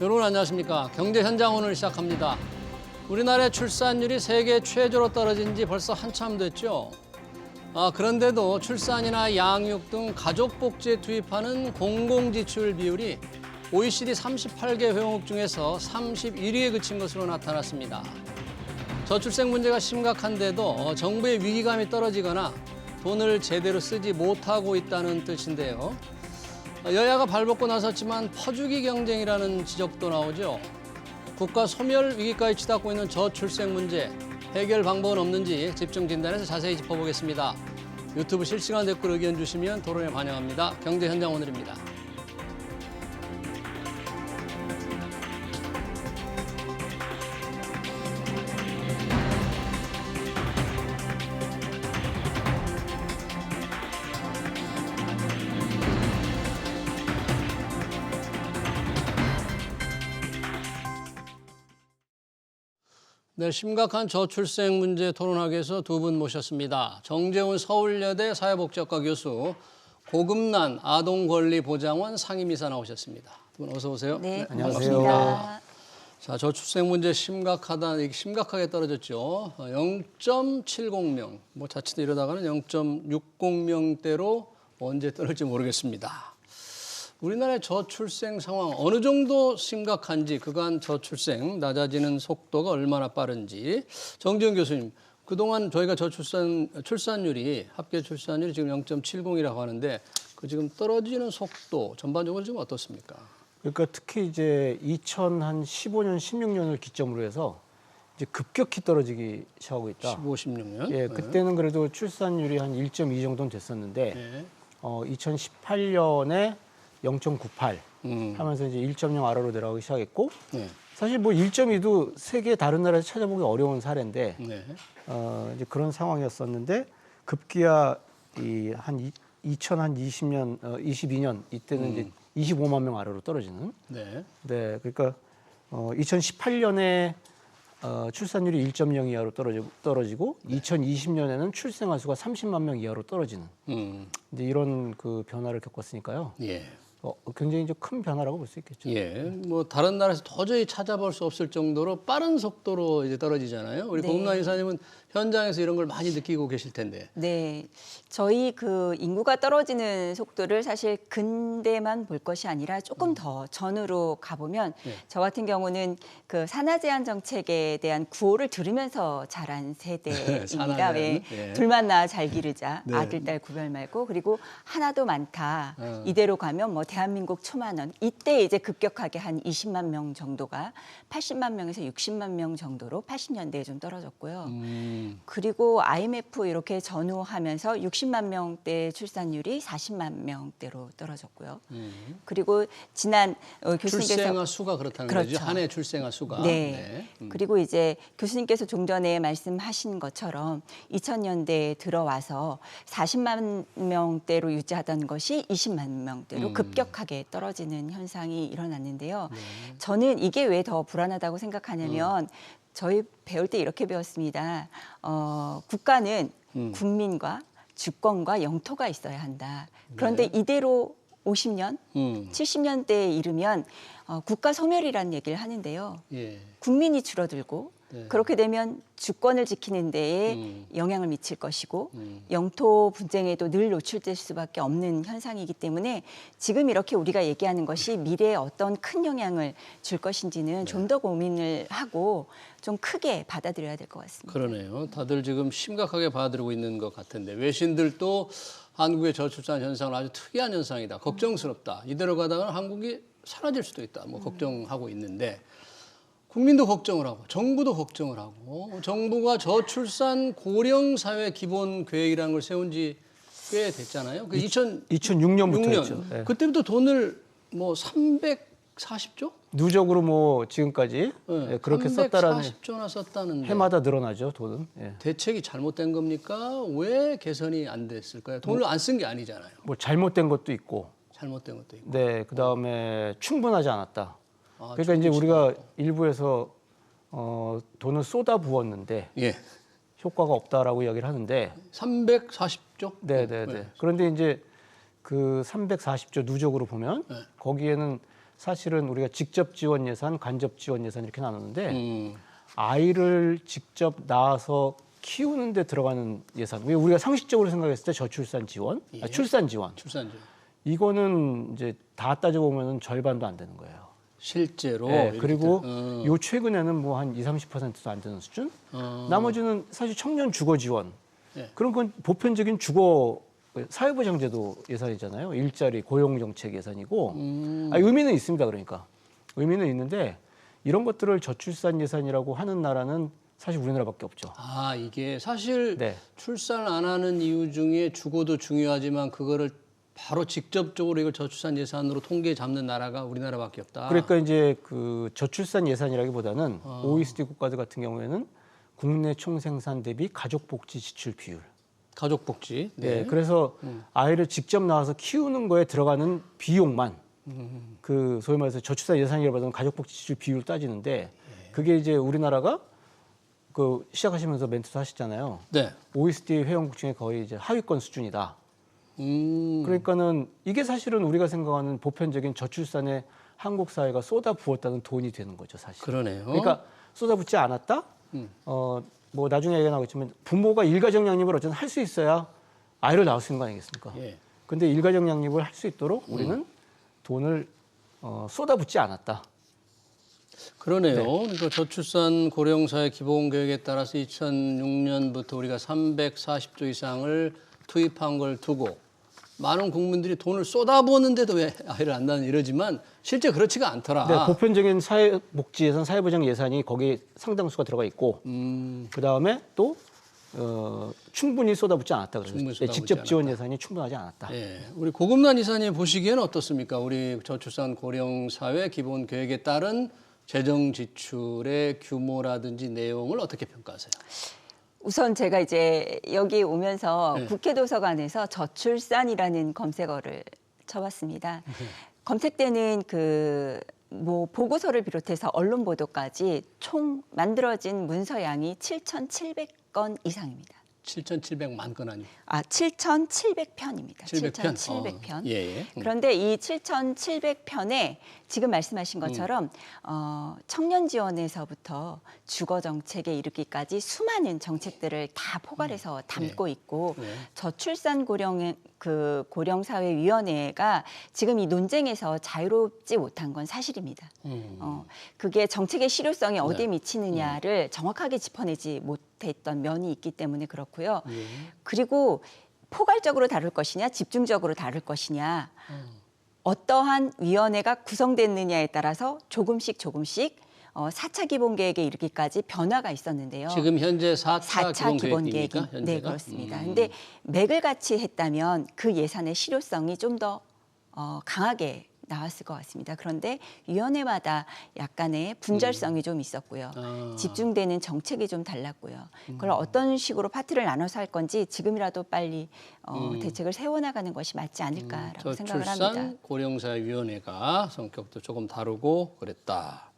여러분 안녕하십니까. 경제 현장 오늘 시작합니다. 우리나라의 출산율이 세계 최저로 떨어진 지 벌써 한참 됐죠. 그런데도 출산이나 양육 등 가족 복지에 투입하는 공공지출 비율이 OECD 38개 회원국 중에서 31위에 그친 것으로 나타났습니다. 저출생 문제가 심각한데도 정부의 위기감이 떨어지거나 돈을 제대로 쓰지 못하고 있다는 뜻인데요. 여야가 발벗고 나섰지만 퍼주기 경쟁이라는 지적도 나오죠. 국가 소멸 위기까지 치닫고 있는 저출생 문제, 해결 방법은 없는지 집중 진단해서 자세히 짚어보겠습니다. 유튜브 실시간 댓글 의견 주시면 토론에 반영합니다. 경제 현장 오늘입니다. 네, 심각한 저출생 문제 토론하기 위해서 두 분 모셨습니다. 정재훈 서울여대 사회복지학과 교수, 고금난 아동권리보장원 상임이사 나오셨습니다. 두 분 어서 오세요. 네, 안녕하세요. 반갑습니다. 자, 저출생 문제 심각하게 떨어졌죠. 0.70명, 자칫 이러다가는 0.60명대로 언제 떨어질지 모르겠습니다. 우리나라의 저출생 상황 어느 정도 심각한지, 그간 저출생 낮아지는 속도가 얼마나 빠른지, 정재훈 교수님, 그동안 저희가 출산율이 합계 출산율이 지금 0.70이라고 하는데 그 지금 떨어지는 속도 전반적으로 지금 어떻습니까? 그러니까 특히 이제 2015년, 16년을 기점으로 해서 이제 급격히 떨어지기 시작하고 있다. 15, 16년? 예, 그때는 그래도 출산율이 한 1.2 정도는 됐었는데, 네. 2018년에 0.98 하면서 이제 1.0 아래로 내려가기 시작했고, 네. 사실 뭐 1.2도 세계 다른 나라에서 찾아보기 어려운 사례인데, 네. 이제 그런 상황이었었는데 급기야 한 2020년, 22년 이때는 이제 25만 명 아래로 떨어지는. 네. 네, 그러니까 2018년에 출산율이 1.0 이하로 떨어지고 네. 2020년에는 출생아 수가 30만 명 이하로 떨어지는 이제 이런 그 변화를 겪었으니까요. 예. 굉장히 좀 큰 변화라고 볼 수 있겠죠. 예, 다른 나라에서 도저히 찾아볼 수 없을 정도로 빠른 속도로 이제 떨어지잖아요. 우리 네. 고금난 이사님은 현장에서 이런 걸 많이 느끼고 계실 텐데. 네, 저희 그 인구가 떨어지는 속도를 사실 근대만 볼 것이 아니라 조금 더 전으로 가보면 네. 저 같은 경우는 그 산하 제한 정책에 대한 구호를 들으면서 자란 세대입니다. 산하 왜 제한? 네. 둘만 낳아 잘 기르자, 네. 아들 딸 구별 말고, 그리고 하나도 많다. 이대로 가면 대한민국 초만원. 이때 이제 급격하게 한 20만 명 정도가 80만 명에서 60만 명 정도로 80년대에 좀 떨어졌고요. 그리고 IMF 이렇게 전후하면서 60만 명대 출산율이 40만 명대로 떨어졌고요. 그리고 지난 교수님께서 출생아 수가 그렇다는 그렇죠. 거죠. 한 해 출생아 수가. 네. 그리고 이제 교수님께서 좀 전에 말씀하신 것처럼 2000년대에 들어와서 40만 명대로 유지하던 것이 20만 명대로 급격하게 떨어지는 현상이 일어났는데요. 저는 이게 왜 더 불안하다고 생각하냐면 저희 배울 때 이렇게 배웠습니다. 국가는 국민과 주권과 영토가 있어야 한다. 그런데 이대로 50년, 70년대에 이르면 국가 소멸이라는 얘기를 하는데요. 예. 국민이 줄어들고 네. 그렇게 되면 주권을 지키는 데에 영향을 미칠 것이고 영토 분쟁에도 늘 노출될 수밖에 없는 현상이기 때문에 지금 이렇게 우리가 얘기하는 것이 미래에 어떤 큰 영향을 줄 것인지는 좀 더 고민을 하고 좀 크게 받아들여야 될 것 같습니다. 그러네요. 다들 지금 심각하게 받아들이고 있는 것 같은데 외신들도 한국의 저출산 현상은 아주 특이한 현상이다. 걱정스럽다. 이대로 가다가 한국이 사라질 수도 있다. 걱정하고 있는데 국민도 걱정을 하고 정부도 걱정을 하고 정부가 저출산 고령 사회 기본 계획이라는 걸 세운 지 꽤 됐잖아요. 2006년부터 했죠. 네. 그때부터 돈을 340조? 누적으로 지금까지 네, 그렇게 썼다라는 340조나 썼다는데 해마다 늘어나죠, 돈은. 예. 대책이 잘못된 겁니까? 왜 개선이 안 됐을까요? 돈을 안 쓴 게 아니잖아요. 잘못된 것도 있고, 잘못된 것도 있고. 네, 그 다음에 충분하지 않았다. 아, 그러니까 이제 우리가 일부에서 돈을 쏟아 부었는데 예. 효과가 없다라고 이야기를 하는데, 340조? 네. 그런데 이제 그 340조 누적으로 보면 거기에는 사실은 우리가 직접 지원 예산, 간접 지원 예산 이렇게 나누는데 아이를 직접 낳아서 키우는 데 들어가는 예산. 왜 우리가 상식적으로 생각했을 때 저출산 지원, 예. 출산 지원. 출산제 이거는 이제 다 따져보면 절반도 안 되는 거예요. 실제로 네, 이렇게 그리고 어. 요 최근에는 뭐 한 20-30%도 안 되는 수준. 나머지는 사실 청년 주거 지원. 네. 그런 건 보편적인 주거 사회보장제도 예산이잖아요. 일자리 고용정책 예산이고. 의미는 있습니다. 그러니까 의미는 있는데 이런 것들을 저출산 예산이라고 하는 나라는 사실 우리나라밖에 없죠. 아, 이게 사실 네. 출산 안 하는 이유 중에 주거도 중요하지만 그거를 바로 직접적으로 이걸 저출산 예산으로 통계 잡는 나라가 우리나라밖에 없다. 그러니까 이제 그 저출산 예산이라기보다는 OECD 국가들 같은 경우에는 국내 총생산 대비 가족복지 지출 비율. 가족복지. 네. 그래서 아이를 직접 낳아서 키우는 거에 들어가는 비용만 그 소위 말해서 저출산 예산이라고 하는 가족복지 지출 비율을 따지는데 그게 이제 우리나라가 그 시작하시면서 멘트도 하시잖아요. 네. OECD 회원국 중에 거의 이제 하위권 수준이다. 그러니까는 이게 사실은 우리가 생각하는 보편적인 저출산에 한국 사회가 쏟아 부었다는 돈이 되는 거죠, 사실. 그러네요. 그러니까 쏟아붓지 않았다. 뭐 나중에 얘기가 나오겠지만 부모가 일가정 양립을 어쨌든 할 수 있어야 아이를 낳을 수 있는 거 아니겠습니까? 예. 근데 일가정 양립을 할 수 있도록 우리는 돈을 쏟아붓지 않았다. 그러네요. 네. 그러니까 저출산 고령사회 기본계획에 따라서 2006년부터 우리가 340조 이상을 투입한 걸 두고 많은 국민들이 돈을 쏟아부었는데도 왜 아이를 안 낳는 이러지만 실제 그렇지가 않더라. 네, 보편적인 사회복지 예산, 사회보장 예산이 거기에 상당수가 들어가 있고 그 다음에 또 충분히 쏟아붓지 않았다. 그래서 충분히 쏟아붓지 직접 지원 않았다. 예산이 충분하지 않았다. 예, 우리 고금란 이사님 보시기에는 어떻습니까? 우리 저출산 고령사회 기본계획에 따른 재정 지출의 규모라든지 내용을 어떻게 평가하세요? 우선 제가 이제 여기 오면서 네. 국회 도서관에서 저출산이라는 검색어를 쳐봤습니다. 검색되는 그 뭐 보고서를 비롯해서 언론 보도까지 총 만들어진 문서량이 7,700건 이상입니다. 7,700만 건 아니고 7,700편입니다. 700편. 7,700편. 예. 그런데 이 7,700편에 지금 말씀하신 것처럼 청년 지원에서부터 주거 정책에 이르기까지 수많은 정책들을 다 포괄해서 담고 있고 네. 저출산 고령사회위원회가 지금 이 논쟁에서 자유롭지 못한 건 사실입니다. 그게 정책의 실효성이 어디에 미치느냐를 정확하게 짚어내지 못했던 면이 있기 때문에 그렇고요. 그리고 포괄적으로 다룰 것이냐, 집중적으로 다룰 것이냐, 어떠한 위원회가 구성됐느냐에 따라서 조금씩 4차 기본계획에 이르기까지 변화가 있었는데요. 지금 현재 4차 4차 기본계획입니까? 기본계획이 네, 그렇습니다. 근데 맥을 같이 했다면 그 예산의 실효성이 좀 더 강하게 나왔을 것 같습니다. 그런데 위원회마다 약간의 분절성이 좀 있었고요. 집중되는 정책이 좀 달랐고요. 그걸 어떤 식으로 파트를 나눠서 할 건지 지금이라도 빨리 대책을 세워나가는 것이 맞지 않을까라고 생각을 합니다. 저출산 고령사회위원회가 성격도 조금 다르고 그랬다.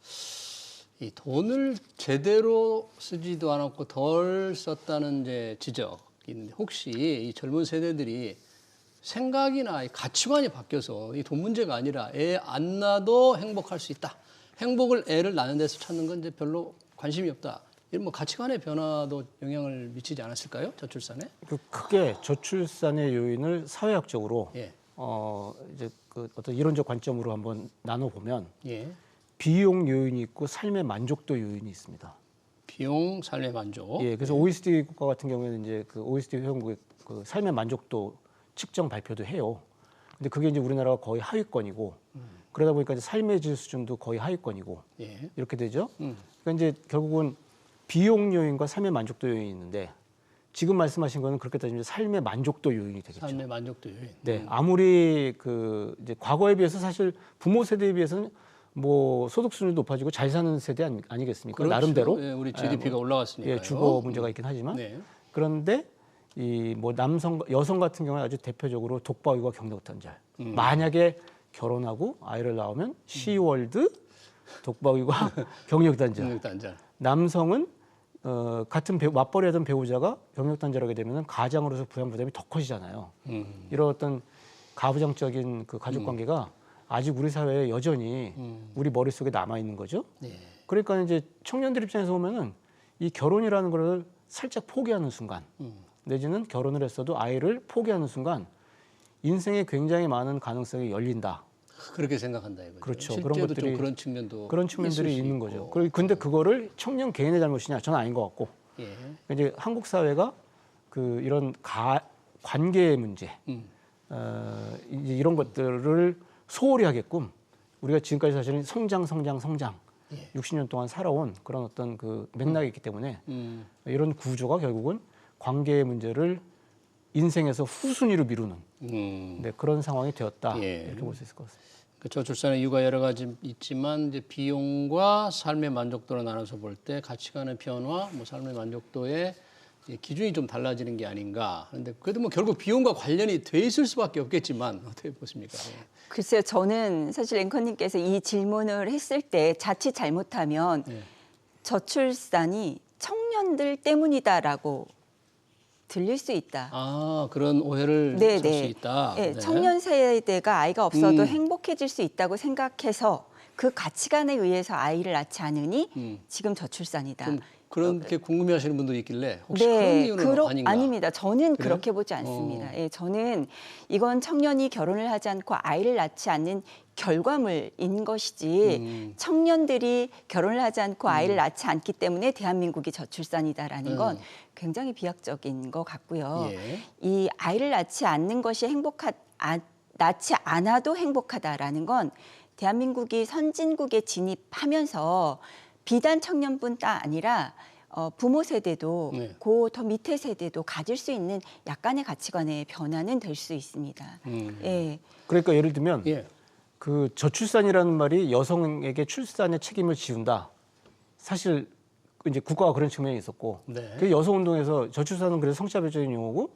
이 돈을 제대로 쓰지도 않았고 덜 썼다는 이제 지적이 있는데 혹시 이 젊은 세대들이 생각이나 이 가치관이 바뀌어서 이 돈 문제가 아니라 애 안 낳아도 행복할 수 있다. 행복을 애를 낳는 데서 찾는 건 이제 별로 관심이 없다. 이런 뭐 가치관의 변화도 영향을 미치지 않았을까요? 저출산에? 그 크게 저출산의 요인을 사회학적으로 예. 이제 그 어떤 이론적 관점으로 한번 나눠 보면 예. 비용 요인이 있고 삶의 만족도 요인이 있습니다. 비용, 삶의 만족. 예, 그래서 OECD 국가 같은 경우에는 이제 그 OECD 회원국의 그 삶의 만족도 측정 발표도 해요. 근데 그게 이제 우리나라가 거의 하위권이고 그러다 보니까 이제 삶의 질 수준도 거의 하위권이고 예. 이렇게 되죠. 그러니까 이제 결국은 비용 요인과 삶의 만족도 요인이 있는데 지금 말씀하신 거는 그렇게 따지면 삶의 만족도 요인이 되겠죠. 삶의 만족도 요인. 네, 아무리 그 이제 과거에 비해서 사실 부모 세대에 비해서는 뭐 소득 수준이 높아지고 잘 사는 세대 아니겠습니까? 그렇죠. 나름대로 예, 우리 GDP가 올라갔으니까요. 예, 주거 문제가 있긴 하지만 네. 그런데 이 뭐 여성 같은 경우는 아주 대표적으로 독박육아 경력단절. 만약에 결혼하고 아이를 낳으면 시월드 독박육아 경력단절. 능력단절. 남성은 같은 맞벌이하던 배우자가 경력단절하게 되면 가장으로서 부양 부담이 더 커지잖아요. 이런 어떤 가부장적인 그 가족 관계가 아직 우리 사회에 여전히 우리 머릿속에 남아 있는 거죠. 네. 그러니까 이제 청년들 입장에서 보면은 이 결혼이라는 걸 살짝 포기하는 순간 내지는 결혼을 했어도 아이를 포기하는 순간 인생에 굉장히 많은 가능성이 열린다. 그렇게 생각한다 이거죠. 그렇죠. 실제로 그런 좀 것들이 그런 측면도 그런 측면들이 있을 수 있는 있고. 거죠. 근데 그거를 청년 개인의 잘못이냐? 저는 아닌 것 같고 예. 이제 한국 사회가 그 이런 관계의 문제, 이제 이런 것들을 소홀히 하게끔 우리가 지금까지 사실은 성장, 60년 동안 살아온 그런 어떤 그 맥락이 있기 때문에 이런 구조가 결국은 관계의 문제를 인생에서 후순위로 미루는 네, 그런 상황이 되었다 예. 이렇게 볼 수 있을 것 같습니다. 그 저출산의 이유가 여러 가지 있지만 이제 비용과 삶의 만족도로 나눠서 볼 때 가치관의 변화, 뭐 삶의 만족도의 기준이 좀 달라지는 게 아닌가. 그런데 그래도 뭐 결국 비용과 관련이 돼 있을 수밖에 없겠지만 어떻게 보십니까? 예. 글쎄요, 저는 사실 앵커님께서 이 질문을 했을 때 자칫 잘못하면 예. 저출산이 청년들 때문이다라고 들릴 수 있다. 아, 그런 오해를 네, 살 수 네. 있다. 네, 청년 세대가 아이가 없어도 행복해질 수 있다고 생각해서 그 가치관에 의해서 아이를 낳지 않으니 지금 저출산이다. 좀 그렇게 궁금해하시는 분들이 있길래 혹시 그런 네, 이유는 아닌가? 아닙니다. 저는 그래요? 그렇게 보지 않습니다. 예, 저는 이건 청년이 결혼을 하지 않고 아이를 낳지 않는 결과물인 것이지 청년들이 결혼을 하지 않고 아이를 낳지 않기 때문에 대한민국이 저출산이다라는 건 굉장히 비약적인 것 같고요. 예. 이 아이를 낳지 않는 것이 낳지 않아도 행복하다라는 건 대한민국이 선진국에 진입하면서 비단 청년뿐 아니라 부모 세대도 네. 그 더 밑에 세대도 가질 수 있는 약간의 가치관의 변화는 될 수 있습니다. 예. 그러니까 예를 들면 예. 그 저출산이라는 말이 여성에게 출산의 책임을 지운다. 사실 이제 국가가 그런 측면이 있었고 네. 그 여성 운동에서 저출산은 그래서 성차별적인 용어고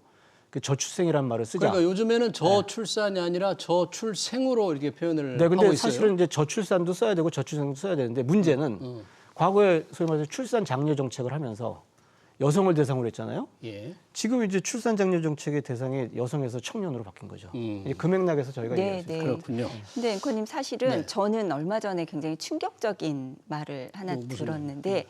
그 저출생이라는 말을 쓰자. 그러니까 요즘에는 저출산이 아니라 저출생으로 이렇게 표현을 네, 근데 하고 있어요. 사실은 이제 저출산도 써야 되고 저출생도 써야 되는데 문제는 과거에 소위 말해서 출산 장려 정책을 하면서 여성을 대상으로 했잖아요. 예. 지금 이제 출산 장려 정책의 대상이 여성에서 청년으로 바뀐 거죠. 이제 그 맥락에서 저희가 네, 얘기할 수 있어요. 네. 그렇군요. 근데 앵커님 사실은 네. 저는 얼마 전에 굉장히 충격적인 말을 하나 무슨 들었는데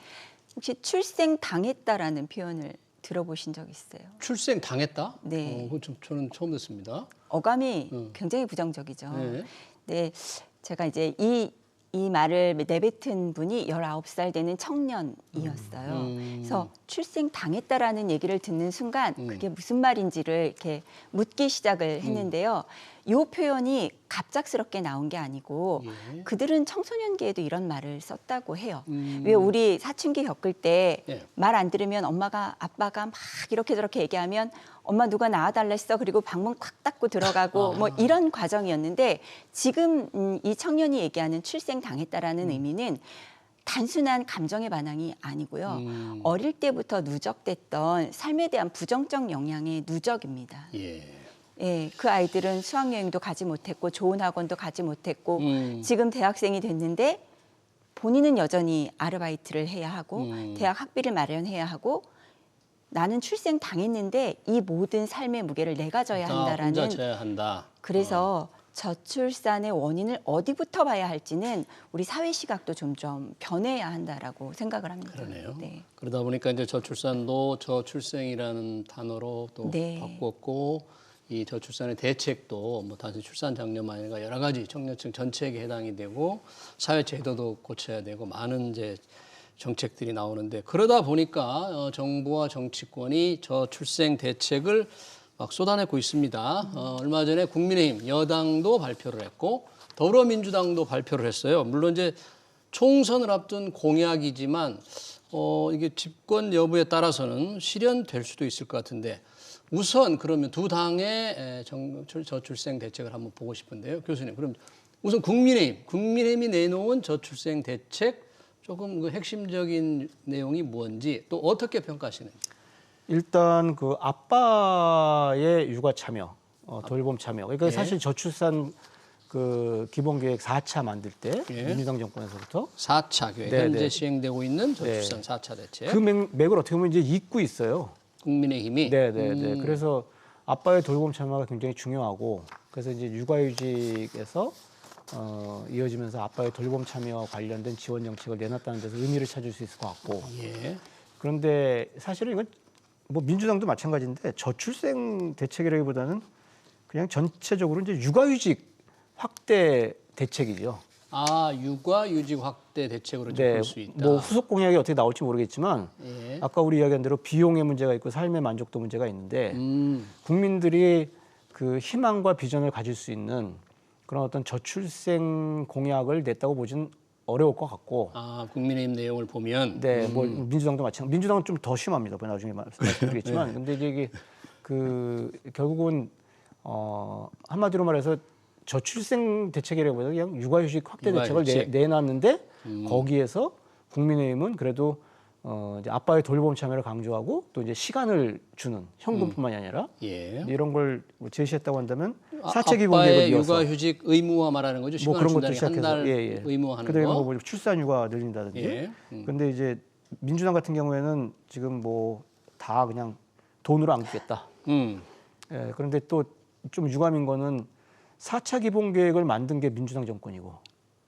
혹시 출생 당했다라는 표현을 들어보신 적 있어요? 출생 당했다? 네. 그거 저는 처음 듣습니다. 어감이 굉장히 부정적이죠. 네. 네, 제가 이제 이 말을 내뱉은 분이 19살 되는 청년이었어요. 그래서 출생 당했다라는 얘기를 듣는 순간 그게 무슨 말인지를 이렇게 묻기 시작을 했는데요. 이 표현이 갑작스럽게 나온 게 아니고 예. 그들은 청소년기에도 이런 말을 썼다고 해요. 왜 우리 사춘기 겪을 때 예. 말 안 들으면 엄마가 아빠가 막 이렇게 저렇게 얘기하면 엄마 누가 낳아달랬어 그리고 방문 콱 닫고 들어가고 뭐 이런 과정이었는데 지금 이 청년이 얘기하는 출생 당했다라는 의미는 단순한 감정의 반항이 아니고요. 어릴 때부터 누적됐던 삶에 대한 부정적 영향의 누적입니다. 예. 예, 그 아이들은 수학여행도 가지 못했고 좋은 학원도 가지 못했고 지금 대학생이 됐는데 본인은 여전히 아르바이트를 해야 하고 대학 학비를 마련해야 하고 나는 출생 당했는데 이 모든 삶의 무게를 내가 져야 혼자 한다라는 져야 한다. 그래서 저출산의 원인을 어디부터 봐야 할지는 우리 사회 시각도 좀 변해야 한다라고 생각을 합니다. 그러네요. 네. 그러다 보니까 이제 저출산도 저출생이라는 단어로 또 네. 바꿨고 이 저출산의 대책도 뭐 단순히 출산 장려만 아니라 여러 가지 청년층 전체에게 해당이 되고 사회 제도도 고쳐야 되고 많은 이제 정책들이 나오는데 그러다 보니까 정부와 정치권이 저출생 대책을 막 쏟아내고 있습니다. 얼마 전에 국민의힘 여당도 발표를 했고 더불어민주당도 발표를 했어요. 물론 이제 총선을 앞둔 공약이지만 이게 집권 여부에 따라서는 실현될 수도 있을 것 같은데 우선 그러면 두 당의 저출생 대책을 한번 보고 싶은데요. 교수님, 그럼 우선 국민의힘이 내놓은 저출생 대책 조금 그 핵심적인 내용이 뭔지 또 어떻게 평가하시는지. 일단 그 아빠의 육아 참여, 돌봄 참여. 그러니까 예. 사실 저출산 그 기본계획 4차 만들 때 예. 민주당 정권에서부터 4차 계획, 네, 현재 네. 시행되고 있는 저출산 4차 대책. 그 맥을 어떻게 보면 이제 잇고 있어요. 국민의힘이. 네. 그래서 아빠의 돌봄 참여가 굉장히 중요하고 그래서 이제 육아휴직에서 이어지면서 아빠의 돌봄 참여와 관련된 지원 정책을 내놨다는 데서 의미를 찾을 수 있을 것 같고 예. 그런데 사실은 이건 뭐 민주당도 마찬가지인데 저출생 대책이라기보다는 그냥 전체적으로 이제 육아휴직 확대 대책이죠. 아, 육아휴직 확대 대책으로 좀 네, 볼 수 있다. 뭐 후속 공약이 어떻게 나올지 모르겠지만 예. 아까 우리 이야기한 대로 비용의 문제가 있고 삶의 만족도 문제가 있는데 음. 국민들이 그 희망과 비전을 가질 수 있는 그런 어떤 저출생 공약을 냈다고 보진 어려울 것 같고. 아, 국민의힘 내용을 보면 네, 뭐 민주당도 마찬가지. 민주당은 좀 더 심합니다. 뭐 나중에 말씀드리겠지만, 근데 이게 그 결국은 한마디로 말해서 저출생 대책이라기보다 그냥 육아휴직 확대 대책을 육아휴직. 내놨는데 거기에서 국민의힘은 그래도 이제 아빠의 돌봄 참여를 강조하고 또 이제 시간을 주는 현금뿐만이 아니라 예. 이런 걸 뭐 제시했다고 한다면 아, 사채기본 아빠의 계획을 이어서 육아휴직 의무화 말하는 거죠. 뭐 시간을 그런 것도 준다는 시작해서 한달 의무화하는 그다음에 거. 뭐 출산 육아 늘린다든지. 예. 근데 이제 민주당 같은 경우에는 지금 뭐 다 그냥 돈으로 안기겠다. 예, 그런데 또 좀 유감인 거는 4차 기본 계획을 만든 게 민주당 정권이고.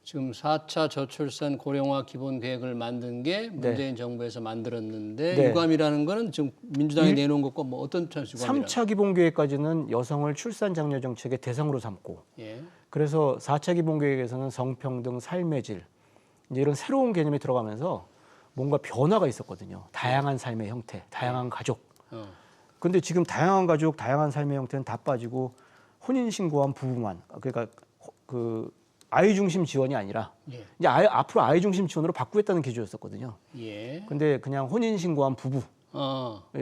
지금 4차 저출산 고령화 기본 계획을 만든 게 문재인 정부에서 만들었는데 네. 유감이라는 거는 지금 민주당이 내놓은 것과 뭐 어떤 유감이라? 3차 기본 계획까지는 여성을 출산 장려 정책의 대상으로 삼고. 예. 그래서 4차 기본 계획에서는 성평등, 삶의 질 이제 이런 새로운 개념이 들어가면서 뭔가 변화가 있었거든요. 다양한 삶의 형태, 다양한 가족. 근데 지금 다양한 가족, 다양한 삶의 형태는 다 빠지고 혼인 신고한 부부만 그러니까 그 아이 중심 지원이 아니라 예. 이제 앞으로 아이 중심 지원으로 바꾸겠다는 기조였었거든요. 예. 근데 그냥 혼인 신고한 부부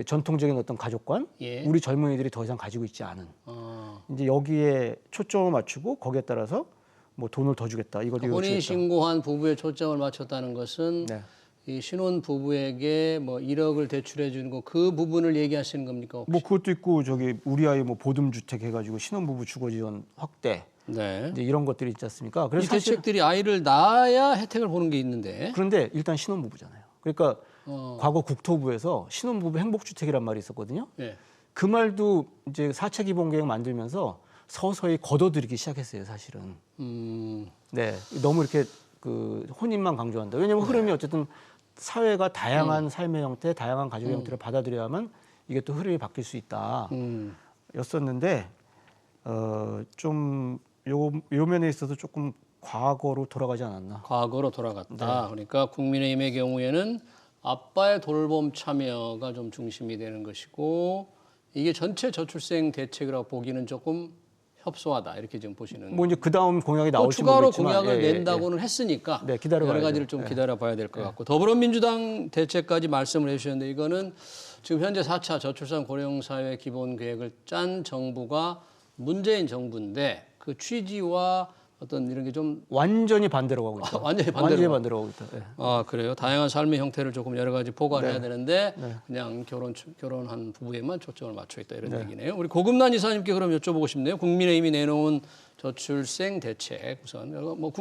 전통적인 어떤 가족관 예. 우리 젊은이들이 더 이상 가지고 있지 않은 이제 여기에 초점을 맞추고 거기에 따라서 뭐 돈을 더 주겠다 이걸 혼인 신고한 부부에 초점을 맞췄다는 것은 네. 이 신혼 부부에게 뭐 1억을 대출해 주는 거 그 부분을 얘기하시는 겁니까? 혹시? 뭐 그것도 있고 저기 우리 아이 뭐 보듬 주택 해가지고 신혼부부 주거 지원 확대 네. 이제 이런 것들이 있지 않습니까? 이 그래서 사실 대책들이 아이를 낳아야 혜택을 보는 게 있는데. 그런데 일단 신혼부부잖아요. 그러니까 과거 국토부에서 신혼부부 행복주택이란 말이 있었거든요. 예. 그 말도 이제 4차 기본계획 만들면서 서서히 걷어들이기 시작했어요, 사실은. 네, 너무 이렇게 그 혼인만 강조한다. 왜냐하면 흐름이 어쨌든 사회가 다양한 삶의 형태, 다양한 가족의 형태를 받아들여야만 이게 또 흐름이 바뀔 수 있다. 였었는데 좀 요 면에 있어서 조금 과거로 돌아가지 않았나. 과거로 돌아갔다. 그러니까 국민의힘의 경우에는 아빠의 돌봄 참여가 좀 중심이 되는 것이고 이게 전체 저출생 대책이라고 보기는 조금 협소하다 이렇게 지금 보시는. 뭐 이제 그 다음 공약이 또 나올지 추가로 모르겠지만 공약을 예, 낸다고는 했으니까 네, 기다려봐야죠. 여러 가지를 좀 기다려봐야 될 것 같고 더불어민주당 대책까지 말씀을 해주셨는데 이거는 지금 현재 4차 저출산 고령사회 기본 계획을 짠 정부가 문재인 정부인데 그 취지와 어떤 이런 게 좀 완전히 반대로 가고 있다. 완전히 반대로 가고 있다. 예. 아 그래요. 다양한 삶의 형태를 조금 여러 가지 포괄해야 되는데 그냥 결혼한 부부에만 초점을 맞춰 있다 이런 얘기네요. 우리 고금난 이사님께 그럼 여쭤보고 싶네요. 국민의힘이 내놓은 저출생 대책 우선 뭐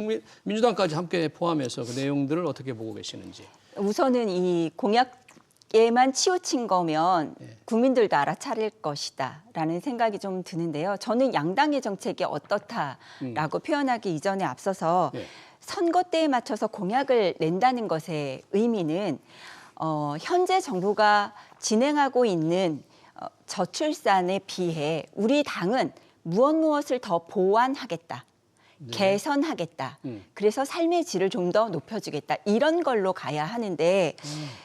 민주당까지 함께 포함해서 그 내용들을 어떻게 보고 계시는지. 우선은 이 공약에만 치우친 거면 국민들도 알아차릴 것이다라는 생각이 좀 드는데요. 저는 양당의 정책이 어떻다라고 표현하기 이전에 앞서서 선거 때에 맞춰서 공약을 낸다는 것의 의미는 현재 정부가 진행하고 있는 저출산에 비해 우리 당은 무엇을 더 보완하겠다. 개선하겠다. 그래서 삶의 질을 좀 더 높여주겠다. 이런 걸로 가야 하는데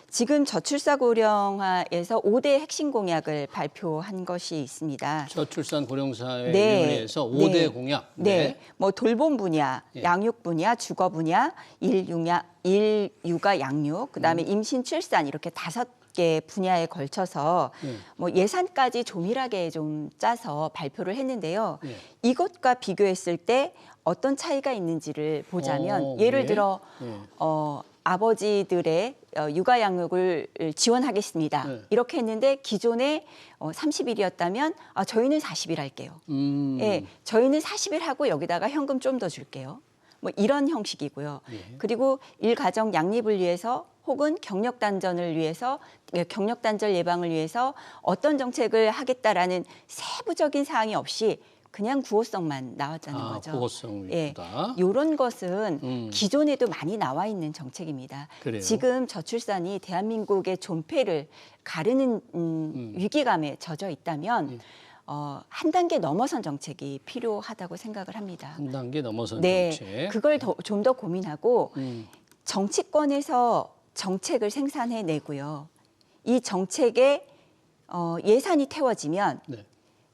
지금 저출산 고령화에서 5대 핵심 공약을 발표한 것이 있습니다. 저출산 고령사회위원회에서 5대 공약. 네. 뭐 돌봄 분야, 양육 분야, 주거 분야, 일육아 양육, 그다음에 임신 출산 이렇게 5개 분야에 걸쳐서 뭐 예산까지 조밀하게 좀 짜서 발표를 했는데요. 이것과 비교했을 때 어떤 차이가 있는지를 보자면 예를 들어 아버지들의 육아 양육을 지원하겠습니다. 이렇게 했는데 기존에 30일이었다면 저희는 40일 할게요. 예, 저희는 40일 하고 여기다가 현금 좀 더 줄게요. 뭐 이런 형식이고요. 그리고 일가정 양립을 위해서 혹은 경력 단절을 위해서 경력 단절 예방을 위해서 어떤 정책을 하겠다라는 세부적인 사항이 없이 그냥 구호성만 나왔다는 아, 거죠. 구호성 예, 위주다. 이런 것은 기존에도 많이 나와 있는 정책입니다. 그래요? 지금 저출산이 대한민국의 존폐를 가르는 위기감에 젖어 있다면 한 단계 넘어선 정책이 필요하다고 생각을 합니다. 한 단계 넘어선 네, 정책. 그걸 좀 더 고민하고 음. 정치권에서 정책을 생산해내고요. 이 정책에 예산이 태워지면 네.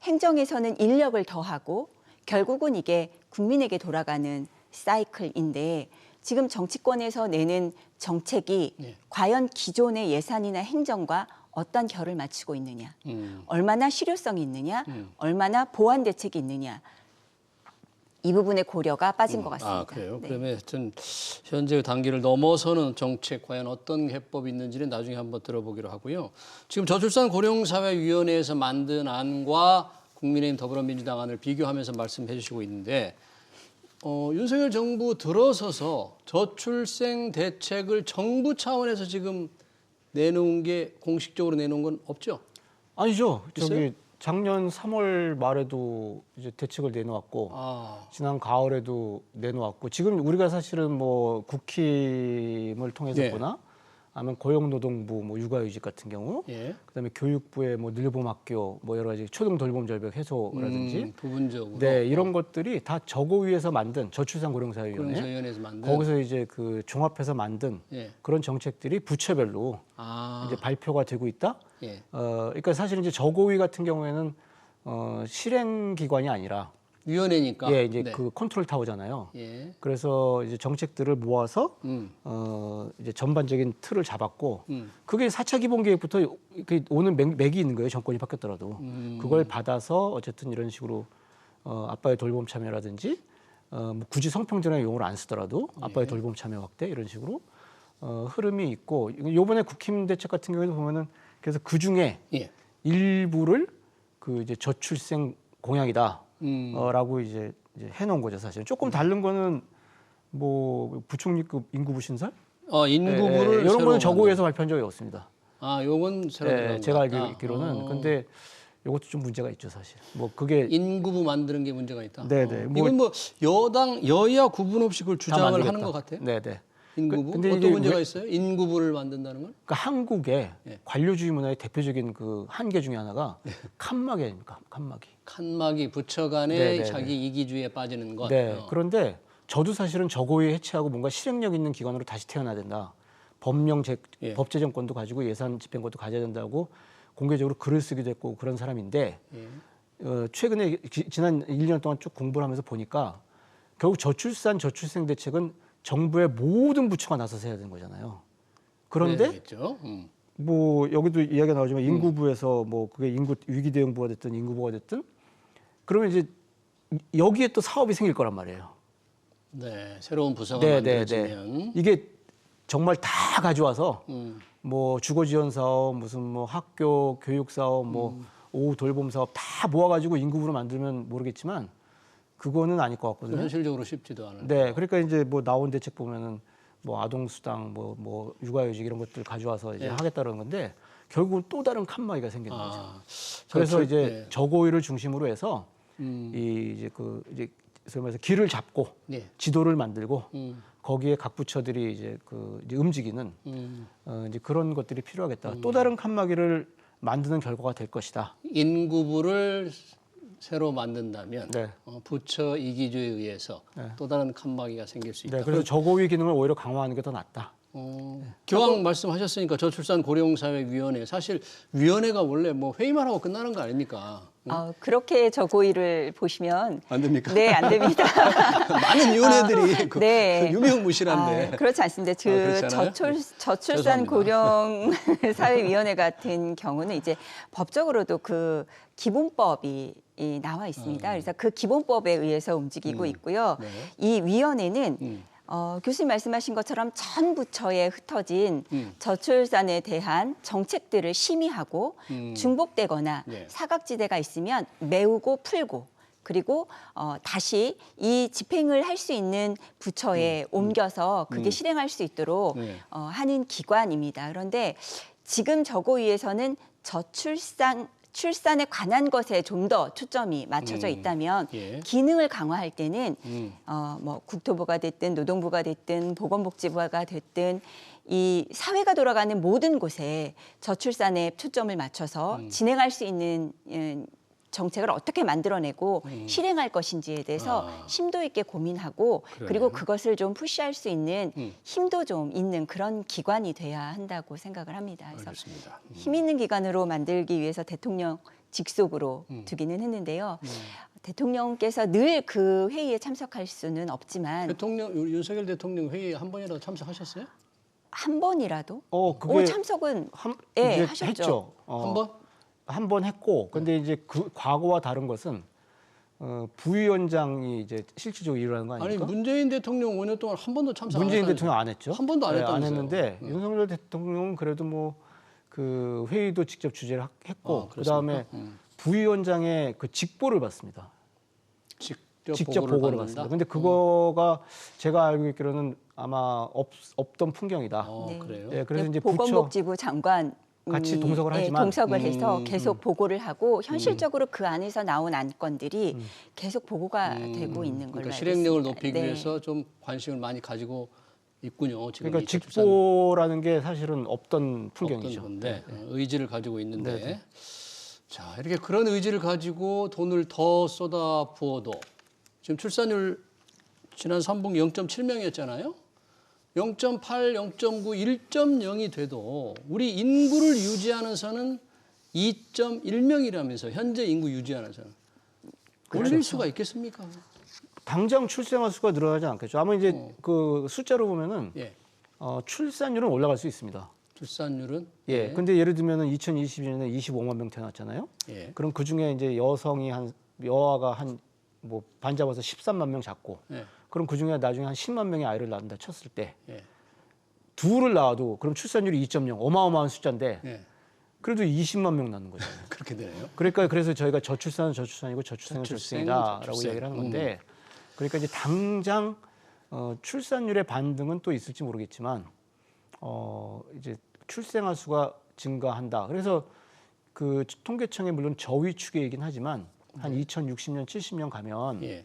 행정에서는 인력을 더하고 결국은 이게 국민에게 돌아가는 사이클인데 지금 정치권에서 내는 정책이 네. 과연 기존의 예산이나 행정과 어떤 결을 맞추고 있느냐, 얼마나 실효성이 있느냐, 얼마나 보완 대책이 있느냐, 이 부분의 고려가 빠진 것 같습니다. 아, 그래요? 네. 그러면 하여튼 현재 단계를 넘어서는 정책 과연 어떤 해법이 있는지는 나중에 한번 들어보기로 하고요. 지금 저출산 고령사회위원회에서 만든 안과 국민의힘 더불어민주당 안을 비교하면서 말씀해 주시고 있는데 윤석열 정부 들어서서 저출생 대책을 정부 차원에서 지금 내놓은 게 공식적으로 내놓은 건 없죠? 아니죠. 있어요? 저기 작년 3월 말에도 이제 대책을 내놓았고 아, 지난 가을에도 내놓았고 지금 우리가 사실은 뭐 국힘을 통해서 예. 보나 아니면 고용노동부 뭐 육아휴직 같은 경우 예. 그다음에 교육부의 뭐 늘봄학교 뭐 여러 가지 초등 돌봄 절벽 해소라든지 부분적으로 네 이런 것들이 다 저고위에서 만든 저출산 고령사회위원회 고령사위원회에서 만든 거기서 이제 그 종합해서 만든 예. 그런 정책들이 부처별로 아, 이제 발표가 되고 있다. 예. 그러니까 사실 이제 저고위 같은 경우에는 실행 기관이 아니라 위원회니까. 예, 이제 네. 그 컨트롤 타워잖아요. 예. 그래서 이제 정책들을 모아서 이제 전반적인 틀을 잡았고 그게 4차 기본계획부터 오는 맥이 있는 거예요. 정권이 바뀌었더라도 그걸 받아서 어쨌든 이런 식으로 아빠의 돌봄 참여라든지 뭐 굳이 성평등의 용어를 안 쓰더라도 아빠의 돌봄 참여 확대 이런 식으로 흐름이 있고 이번에 국힘 대책 같은 경우에도 보면은 그래서 그 중에 예. 일부를 그 이제 저출생 공약이다. 라고 이제 해놓은 거죠 사실. 조금 다른 거는 뭐 부총리급 인구부 신설 인구부를 이런 새로 거는 저고위에서 발표한 적이 없습니다. 아, 요건 새로 들어간 제가 것 같다. 알기로는 근데 이것도 좀 문제가 있죠 사실. 뭐 그게 인구부 만드는 게 문제가 있다. 네네. 이건 뭐 여당 여야 구분 없이 그걸 다 주장을 만들겠다. 하는 것 같아요. 네네. 인구부 근데 어떤 이게 문제가 왜- 있어요? 인구부를 만든다는 건? 그러니까 한국의 예. 관료주의 문화의 대표적인 그 한계 중에 하나가 칸막이 아닙니까? 칸막이. 칸막이 부처 간에 네네네. 자기 이기주의에 빠지는 것. 네. 그런데 저도 사실은 저고위 해체하고 뭔가 실행력 있는 기관으로 다시 태어나야 된다. 예. 법 제정권도 가지고 예산 집행권도 가져야 된다고 공개적으로 글을 쓰기도 했고 그런 사람인데 예. 최근에 지난 1년 동안 쭉 공부를 하면서 보니까 결국 저출생 대책은 정부의 모든 부처가 나서서 해야 되는 거잖아요. 그런데 그렇죠. 뭐 여기도 이야기가 나오지만 인구부에서 뭐 그게 인구 위기 대응부가 됐든 인구부가 됐든 그러면 이제 여기에 또 사업이 생길 거란 말이에요. 네, 새로운 부서가 네, 만들어지면 이게 정말 다 가져와서 음. 뭐 주거 지원 사업, 무슨 뭐 학교 교육 사업, 뭐 오후 돌봄 사업 다 모아가지고 인구부로 만들면 모르겠지만 그거는 아닐 것 같거든요. 현실적으로 쉽지도 않은. 네, 그러니까 이제 뭐 나온 대책 보면은 뭐 아동 수당, 뭐 육아휴직 이런 것들 가져와서 이제 하겠다는 건데 결국은 또 다른 칸막이가 생기는 거죠. 아, 그래서 이제 네. 저고위를 중심으로 해서 이제 소위 말해서 길을 잡고 네. 지도를 만들고 거기에 각 부처들이 이제 이제 움직이는 이제 그런 것들이 필요하겠다. 또 다른 칸막이를 만드는 결과가 될 것이다. 인구부를 새로 만든다면 네. 부처 이기주의에 의해서 또 다른 칸막이가 생길 수 있다. 네, 그래서 저고위 기능을 오히려 강화하는 게 더 낫다. 기왕 말씀하셨으니까 저출산 고령사회위원회 사실 위원회가 원래 뭐 회의만 하고 끝나는 거 아닙니까? 그렇게 저고위를 보시면 안 됩니까? 네, 안 됩니다. 많은 위원회들이 그 네. 유명무실한데. 그렇지 않습니다. 그렇지 않아요? 저출산 죄송합니다. 고령 사회위원회 같은 경우는 이제 법적으로도 그 기본법이 나와 있습니다. 그래서 그 기본법에 의해서 움직이고 있고요. 네. 이 위원회는 교수님 말씀하신 것처럼 전 부처에 흩어진 저출산에 대한 정책들을 심의하고 중복되거나 네. 사각지대가 있으면 메우고 풀고 그리고 다시 이 집행을 할 수 있는 부처에 옮겨서 그게 실행할 수 있도록 네. 출산에 관한 것에 좀 더 초점이 맞춰져 있다면 예. 기능을 강화할 때는 뭐 국토부가 됐든 노동부가 됐든 보건복지부가 됐든 이 사회가 돌아가는 모든 곳에 저출산에 초점을 맞춰서 진행할 수 있는 정책을 어떻게 만들어내고 실행할 것인지에 대해서 심도 있게 고민하고 그러네요. 그리고 그것을 좀 푸시할 수 있는 힘도 좀 있는 그런 기관이 돼야 한다고 생각을 합니다. 그래서 알겠습니다. 힘 있는 기관으로 만들기 위해서 대통령 직속으로 두기는 했는데요. 대통령께서 늘 그 회의에 참석할 수는 없지만 대통령 윤석열 대통령 회의 한 번이라도 참석하셨어요? 한 번이라도 그게 참석은 이제 예, 하셨죠. 했죠. 한 번? 한 번 했고, 근데 이제 그 과거와 다른 것은 부위원장이 이제 실질적으로 일어나는 거 아니 아닙니까? 문재인 대통령 5년 동안 한 번도 참석 안 문재인 했다면서요? 대통령 안 했죠. 한 번도 안 네, 했다면서요? 안 했는데 윤석열 대통령은 그래도 뭐 그 회의도 직접 주재를 했고, 그다음에 부위원장의 그 직보를 받습니다. 직접 보고를 받습니다. 근데 그거가 제가 알고 있기로는 아마 없던 풍경이다. 네. 그래요? 예, 그래서 이제 보건복지부 장관 같이 동석을 하지만 동석을 해서 계속 보고를 하고 현실적으로 그 안에서 나온 안건들이 계속 보고가 되고 있는 걸로 그러니까 알고 실행력을 있습니다. 높이기 네. 위해서 좀 관심을 많이 가지고 있군요. 지금 그러니까 이 저출산 직보라는 게 사실은 없던 풍경이죠. 없던 건데 의지를 가지고 있는데 네. 자 이렇게 그런 의지를 가지고 돈을 더 쏟아 부어도 지금 출산율 지난 3분기 0.7명이었잖아요. 0.8, 0.9, 1.0이 돼도 우리 인구를 유지하는 선은 2.1명이라면서 현재 인구 유지하는 선은 올릴 수가 있겠습니까? 당장 출생아 수가 늘어나지 않겠죠. 아마 이제 그 숫자로 보면은 예, 출산율은 올라갈 수 있습니다. 출산율은 예. 근데 예를 들면은 2022년에 25만 명 태어났잖아요. 예, 그럼 그 중에 이제 여아가 한 뭐 반 잡아서 13만 명 잡고, 예, 그럼 그 중에 나중에 한 10만 명의 아이를 낳는다 쳤을 때 예, 둘을 낳아도 그럼 출산율이 2.0 어마어마한 숫자인데 예. 그래도 20만 명 낳는 거죠. 그렇게 되네요. 그러니까 그래서 저희가 저출산은 저출산이고 저출생은 저출생은 저출생이다라고 저출생. 이야기를 하는 건데, 그러니까 이제 당장 출산율의 반등은 또 있을지 모르겠지만 이제 출생아 수가 증가한다. 그래서 그 통계청이 물론 저위축이긴 하지만 한 2060년, 70년 가면 예,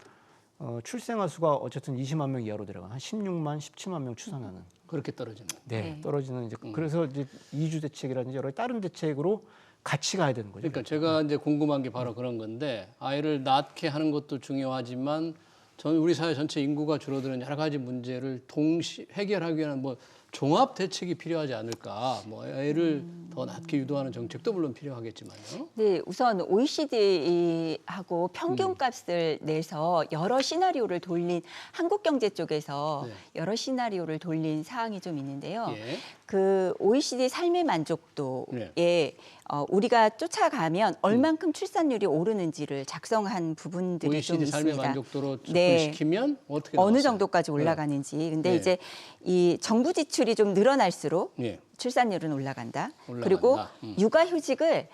출생아 수가 어쨌든 20만 명 이하로 내려가 한 16만, 17만 명 추산하는. 그렇게 떨어지는. 네. 떨어지는 이제 그래서 이제 이주 대책이라든지 여러 다른 대책으로 같이 가야 되는 거죠. 그러니까 제가 이제 궁금한 게 바로 그런 건데 아이를 낳게 하는 것도 중요하지만 우리 사회 전체 인구가 줄어드는 여러 가지 문제를 동시 해결하기 위한 뭐 종합 대책이 필요하지 않을까. 뭐 애를 더 낳게 유도하는 정책도 물론 필요하겠지만요. 네, 우선 OECD하고 평균값을 내서 여러 시나리오를 돌린 한국경제 쪽에서 네. 여러 시나리오를 돌린 사항이 좀 있는데요. 예. 그 OECD 삶의 만족도에 네. 우리가 쫓아가면 얼만큼 출산율이 오르는지를 작성한 부분들이 좀 OECD 있습니다. 삶의 만족도로 네. 접근시키면 어떻게 어느 나왔어요? 정도까지 올라가는지. 근데 네. 이제 이 정부 지출이 좀 늘어날수록 예. 출산율은 올라간다. 올라간다. 그리고 육아휴직을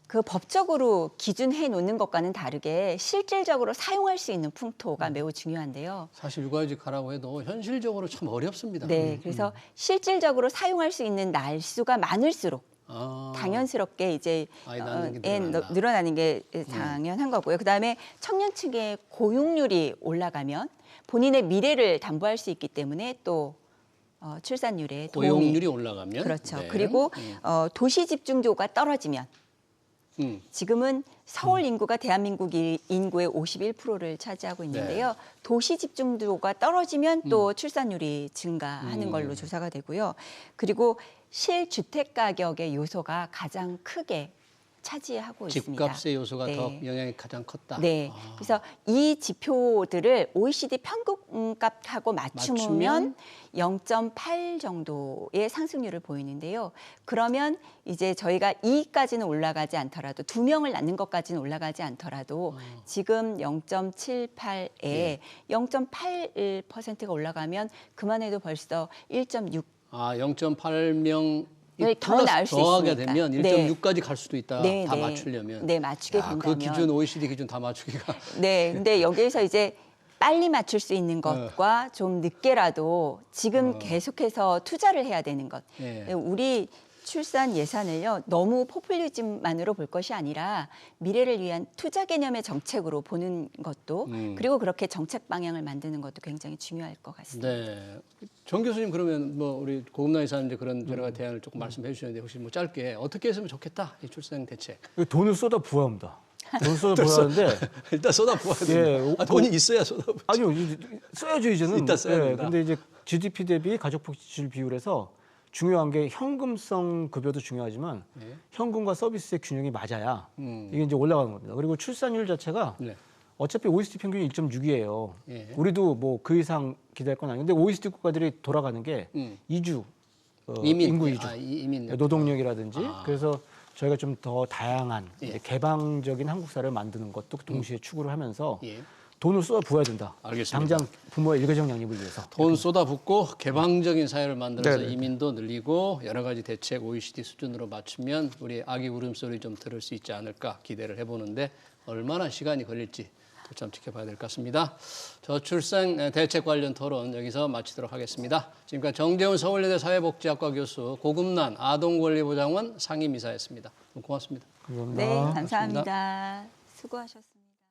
그 법적으로 기준해 놓는 것과는 다르게 실질적으로 사용할 수 있는 풍토가 매우 중요한데요. 사실 육아휴직 하라고 해도 현실적으로 참 어렵습니다. 네, 그래서 실질적으로 사용할 수 있는 날수가 많을수록 아, 당연스럽게 이제 아이 낳는 게 애 늘어난다. 늘어나는 게 당연한 거고요. 그다음에 청년층의 고용률이 올라가면 본인의 미래를 담보할 수 있기 때문에 또 출산율에 도움이 고용률이 올라가면 그렇죠. 네. 그리고 도시 집중도가 떨어지면 지금은 서울 인구가 대한민국 인구의 51%를 차지하고 있는데요. 네. 도시 집중도가 떨어지면 또 출산율이 증가하는 걸로 조사가 되고요. 그리고 실주택 가격의 요소가 가장 크게 차지하고 있습니다. 집값의 요소가 네. 더 영향이 가장 컸다. 네. 아. 그래서 이 지표들을 OECD 평균값하고 맞추면 0.8 정도의 상승률을 보이는데요. 그러면 이제 저희가 2까지는 올라가지 않더라도 2명을 낳는 것까지는 올라가지 않더라도 지금 0.78에 예. 0.8%가 올라가면 그만 해도 벌써 1.6 아, 0.8명 더 나을 수 더하게 있으니까. 되면 네. 1.6까지 갈 수도 있다. 네, 다 네. 맞추려면. 네, 맞추게 야, 된다면. 그 기준 OECD 기준 다 맞추기가. 네, 근데 여기에서 이제 빨리 맞출 수 있는 것과 좀 늦게라도 지금 계속해서 투자를 해야 되는 것. 예. 우리 저출산 예산을요 너무 포퓰리즘만으로 볼 것이 아니라 미래를 위한 투자 개념의 정책으로 보는 것도 그리고 그렇게 정책 방향을 만드는 것도 굉장히 중요할 것 같습니다. 네. 정 교수님 그러면 뭐 우리 고급나 이사님 그런 여러 가지 대안을 조금 말씀해 주셨는데 혹시 뭐 짧게 어떻게 했으면 좋겠다 이 출산 대책. 돈을 쏟아 부어합니다. 돈을 쏟아 부어하는데 일단 쏟아 부어야 돼요. 예, 돈이 있어야 쏟아 부어. 아니요 써야죠 이제는. 일단 써야 된다. 근데 이제 GDP 대비 가족복 지출 비율에서 중요한 게 현금성 급여도 중요하지만 현금과 서비스의 균형이 맞아야 이게 이제 올라가는 겁니다. 그리고 출산율 자체가 네. 어차피 OECD 평균이 1.6이에요. 예. 우리도 뭐 그 이상 기대할 건 아닌데 OECD 국가들이 돌아가는 게 이주 이민, 인구 이주, 이민 노동력이라든지 그래서 저희가 좀 더 다양한 예. 이제 개방적인 한국 사회를 만드는 것도 동시에 추구를 하면서 예. 돈을 쏟아 부어야 된다. 알겠습니다. 당장 부모의 일가정 양립을 위해서. 돈 쏟아붓고 개방적인 사회를 만들어서 네네. 이민도 늘리고 여러 가지 대책 OECD 수준으로 맞추면 우리 아기 울음소리 좀 들을 수 있지 않을까 기대를 해보는데 얼마나 시간이 걸릴지 참 지켜봐야 될 것 같습니다. 저출산 대책 관련 토론 여기서 마치도록 하겠습니다. 지금까지 정재훈 서울예대 사회복지학과 교수, 고금난 아동권리보장원 상임이사였습니다. 고맙습니다. 감사합니다. 네, 감사합니다. 수고하셨습니다.